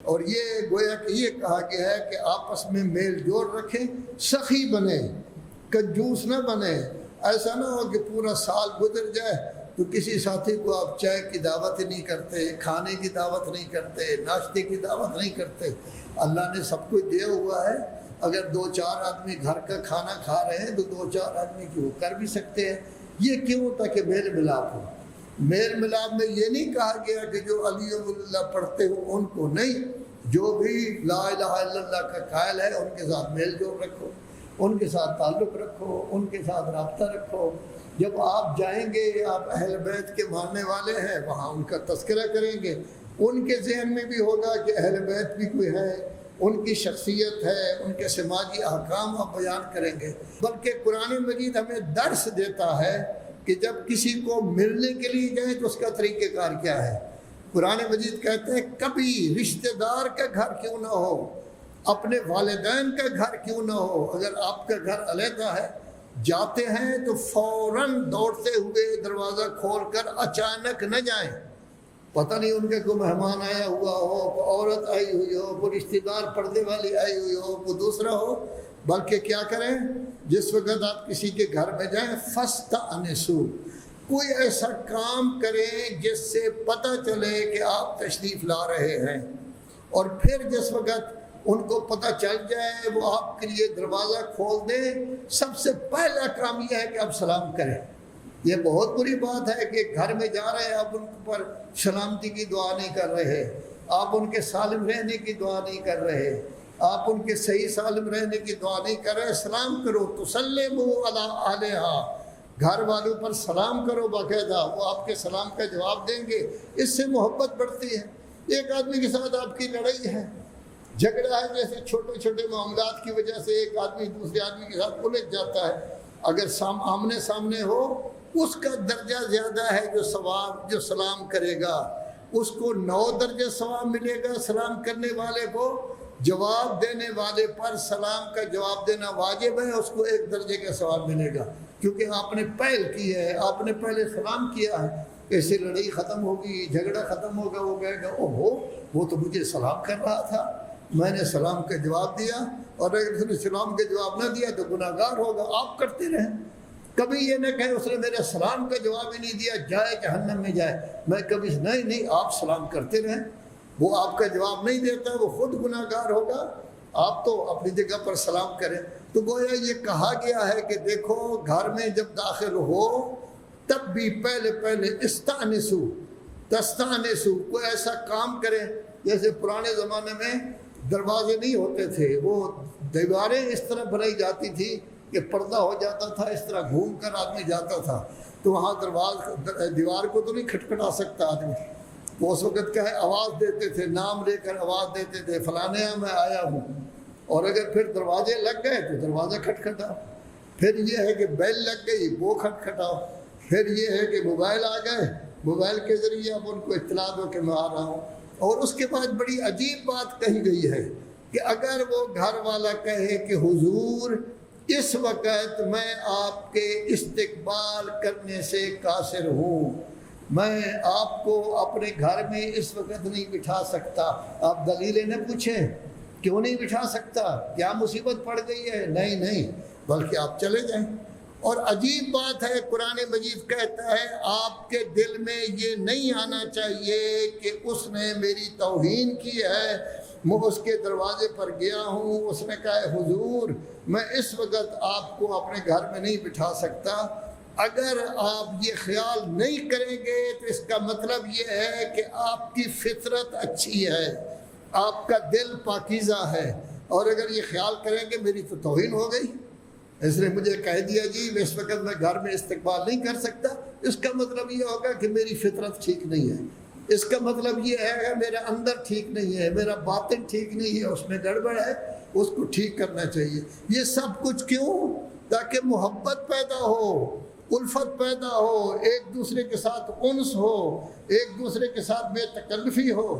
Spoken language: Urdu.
اور یہ گویا کہ یہ کہا گیا ہے کہ آپس میں میل جوڑ رکھیں، سخی بنے، کنجوس نہ بنے۔ ایسا نہ ہو کہ پورا سال گزر جائے تو کسی ساتھی کو آپ چائے کی دعوت نہیں کرتے، کھانے کی دعوت نہیں کرتے، ناشتے کی دعوت نہیں کرتے۔ اللہ نے سب کچھ دیا ہوا ہے، اگر 2-4 آدمی گھر کا کھانا کھا رہے ہیں تو 2-4 آدمی کی وہ کر بھی سکتے ہیں۔ یہ کیوں؟ تاکہ میل ملاپ ہو۔ میل ملاپ میں یہ نہیں کہا گیا کہ جو علی اللہ پڑھتے ہو ان کو نہیں، جو بھی لا الہ الا اللہ کا قائل ہے ان کے ساتھ میل جوڑ رکھو، ان کے ساتھ تعلق رکھو، ان کے ساتھ رابطہ رکھو۔ جب آپ جائیں گے، آپ اہل بیت کے ماننے والے ہیں، وہاں ان کا تذکرہ کریں گے، ان کے ذہن میں بھی ہوگا کہ اہل بیت بھی کوئی ہے، ان کی شخصیت ہے، ان کے سماجی احکام آپ بیان کریں گے۔ بلکہ قرآن مجید ہمیں درس دیتا ہے کہ جب کسی کو ملنے کے لیے جائیں تو اس کا طریقہ کار کیا ہے۔ قرآن مجید کہتے ہیں کبھی رشتہ دار کا گھر کیوں نہ ہو، اپنے والدین کا گھر کیوں نہ ہو، اگر آپ کا گھر علیحدہ ہے، جاتے ہیں تو فوراً دوڑتے ہوئے دروازہ کھول کر اچانک نہ جائیں۔ پتہ نہیں ان کے کوئی مہمان آیا ہوا ہو، کوئی عورت آئی ہوئی ہو، کوئی رشتہ دار پردے والی آئی ہوئی ہو، کوئی دوسرا ہو، بلکہ کیا کریں؟ جس وقت آپ کسی کے گھر میں جائیں فاستأنسوا، کوئی ایسا کام کریں جس سے پتہ چلے کہ آپ تشریف لا رہے ہیں، اور پھر جس وقت ان کو پتہ چل جائے وہ آپ کے لیے دروازہ کھول دیں۔ سب سے پہلا کام یہ ہے کہ آپ سلام کریں۔ یہ بہت بری بات ہے کہ گھر میں جا رہے ہیں، آپ ان پر سلامتی کی دعا نہیں کر رہے، آپ ان کے سالم رہنے کی دعا نہیں کر رہے، آپ ان کے صحیح سالم رہنے کی دعا نہیں کر رہے۔ سلام کرو، تسلموا علی اہلہا، گھر والوں پر سلام کرو باقاعدہ، وہ آپ کے سلام کا جواب دیں گے، اس سے محبت بڑھتی ہے۔ ایک آدمی کے ساتھ آپ کی لڑائی ہے، جھگڑا ہے، جیسے چھوٹے چھوٹے معاملات کی وجہ سے ایک آدمی دوسرے آدمی کے ساتھ الجھ جاتا ہے، اگر آمنے سامنے ہو اس کا درجہ زیادہ ہے جو سلام کرے گا، اس کو 9 درجے ثواب ملے گا سلام کرنے والے کو۔ جواب دینے والے پر سلام کا جواب دینا واجب ہے، اس کو 1 درجے کا ثواب ملے گا، کیونکہ آپ نے پہل کی ہے، آپ نے پہلے سلام کیا ہے۔ ایسے لڑائی ختم ہوگی، جھگڑا ختم ہوگا، وہ کہے گا اوہو وہ تو مجھے سلام کر رہا تھا، میں نے سلام کا جواب دیا، اور اگر اس نے سلام کا جواب نہ دیا تو گناہ گار ہوگا۔ آپ کرتے رہیں، کبھی یہ نہ کہیں اس نے میرے سلام کا جواب ہی نہیں دیا، جائے جہنم میں جائے۔ میں کبھی نہیں، آپ سلام کرتے رہیں، وہ آپ کا جواب نہیں دیتا، وہ خود گناہ گار ہوگا، آپ تو اپنی جگہ پر سلام کریں۔ تو گویا یہ کہا گیا ہے کہ دیکھو گھر میں جب داخل ہو تب بھی پہلے تستانسوا، کوئی ایسا کام کریں جیسے پرانے زمانے میں دروازے نہیں ہوتے تھے، وہ دیواریں اس طرح بنائی جاتی تھی کہ پردہ ہو جاتا تھا، اس طرح گھوم کر آدمی جاتا تھا، تو وہاں دیوار کو تو نہیں کھٹکھٹا سکتا آدمی، تو اس وقت کیا ہے آواز دیتے تھے، نام لے کر آواز دیتے تھے فلانے یہاں میں آیا ہوں، اور اگر پھر دروازے لگ گئے تو دروازہ کھٹکھٹاؤ، پھر یہ ہے کہ بیل لگ گئی وہ کھٹکھٹاؤ، پھر یہ ہے کہ موبائل آ گئے، موبائل کے ذریعے اب ان کو اطلاع دو کہ میں آ رہا ہوں۔ اور اس کے بعد بڑی عجیب بات کہی گئی ہے کہ اگر وہ گھر والا کہے کہ حضور اس وقت میں آپ کے استقبال کرنے سے قاصر ہوں، میں آپ کو اپنے گھر میں اس وقت نہیں بٹھا سکتا، آپ دلیلیں نہ پوچھیں کیوں نہیں بٹھا سکتا، کیا مصیبت پڑ گئی ہے، نہیں بلکہ آپ چلے جائیں۔ اور عجیب بات ہے، قرآن مجید کہتا ہے آپ کے دل میں یہ نہیں آنا چاہیے کہ اس نے میری توہین کی ہے، میں اس کے دروازے پر گیا ہوں، اس نے کہا حضور میں اس وقت آپ کو اپنے گھر میں نہیں بٹھا سکتا۔ اگر آپ یہ خیال نہیں کریں گے تو اس کا مطلب یہ ہے کہ آپ کی فطرت اچھی ہے، آپ کا دل پاکیزہ ہے، اور اگر یہ خیال کریں گے میری تو توہین ہو گئی، اس نے مجھے کہہ دیا جی اس وقت میں گھر میں استقبال نہیں کر سکتا، اس کا مطلب یہ ہوگا کہ میری فطرت ٹھیک نہیں ہے، اس کا مطلب یہ ہے کہ میرا اندر ٹھیک نہیں ہے، میرا باطن ٹھیک نہیں ہے، اس میں گڑبڑ ہے، اس کو ٹھیک کرنا چاہیے۔ یہ سب کچھ کیوں؟ تاکہ محبت پیدا ہو، الفت پیدا ہو، ایک دوسرے کے ساتھ انس ہو، ایک دوسرے کے ساتھ بے تکلفی ہو۔